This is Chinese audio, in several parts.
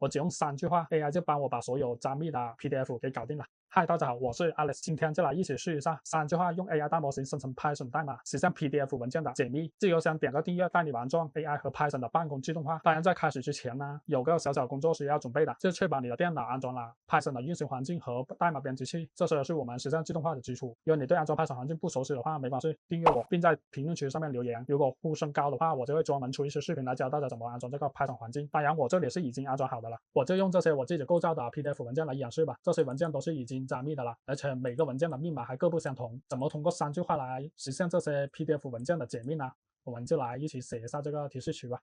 我只用3句话 ，AI 就帮我把所有加密的 PDF 给搞定了。嗨，大家好，我是 Alex， 今天就来一起试一下3句话用 AI 大模型生成 Python 代码，实现 PDF 文件的解密。记得先点个订阅，带你玩转 AI 和 Python 的办公自动化。当然，在开始之前呢，有个小小工作需要准备的，就确保你的电脑安装了 Python 的运行环境和代码编辑器，这些是我们实现自动化的基础。如果你对安装 Python 环境不熟悉的话，没关系，订阅我，并在评论区上面留言。如果呼声高的话，我就会专门出一些视频来教大家怎么安装这个 Python 环境。当然，我这里是已经安装好的了，我就用这些我自己构造的 PDF 文件来演示吧。这些文件都是已经加密的了，而且每个文件的密码还各不相同。怎么通过3句话来实现这些 PDF 文件的解密呢？我们就来一起写一下这个提示词吧。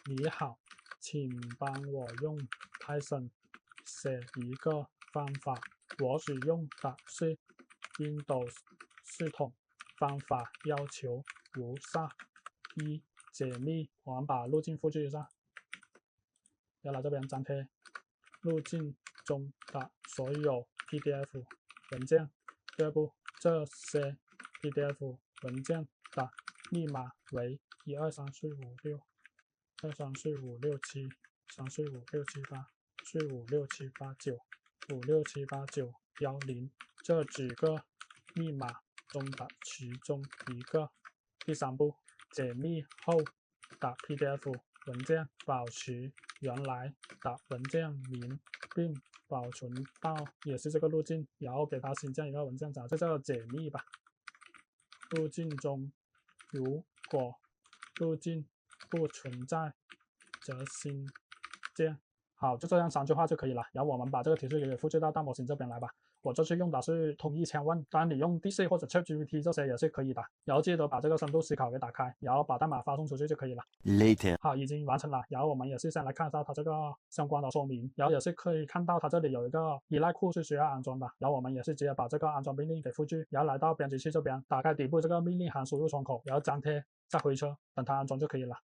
你好，请帮我用 Python 写一个方法。我使用的是 Windows 系统，方法要求如下：一、解密，我们把路径复制一下，要来这边粘贴路径中的所有 PDF 文件。第二步，这些 PDF 文件的密码为1234567 123456785656787856789567891这几个密码中的其中一个。第3步，解密后的 PDF 文件保持原来的文件名，并保存到也是这个路径，然后给它新建一个文件夹，就叫解密吧。路径中如果路径不存在，则新建。好，就这样3句话就可以了。然后我们把这个提示给复制到大模型这边来吧。我这次用的是通义千问，当然你用 DeepSeek 或者 ChatGPT 这些也是可以的。然后记得把这个深度思考给打开，然后把代码发送出去就可以了。Later， 好，已经完成了。然后我们也是先来看一下它这个相关的说明，然后也是可以看到它这里有一个依赖库是需要安装的。然后我们也是直接把这个安装命令给复制，然后来到编辑器这边，打开底部这个命令函输入窗口，然后粘贴，再回车，等它安装就可以了。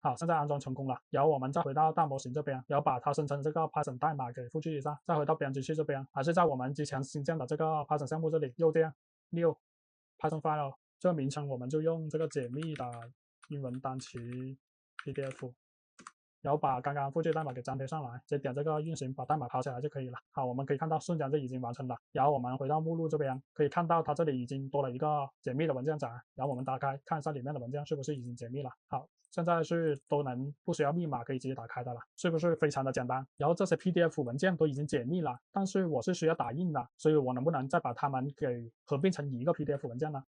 好，现在安装成功了。然后我们再回到大模型这边，然后把它生成这个 Python 代码给复制一下，再回到编辑器这边，还是在我们之前新建的这个 Python 项目这里，右键 New Python File， 这个名称我们就用这个解密的英文单词 PDF， 然后把刚刚复制代码给粘贴上来，直接点这个运行，把代码跑起来就可以了。好，我们可以看到瞬间就已经完成了。然后我们回到目录这边，可以看到它这里已经多了一个解密的文件夹，然后我们打开看一下里面的文件是不是已经解密了。好，现在是都能不需要密码可以直接打开的了，是不是非常的简单？然后这些 PDF 文件都已经解密了，但是我是需要打印的，所以我能不能再把它们给合并成一个 PDF 文件呢？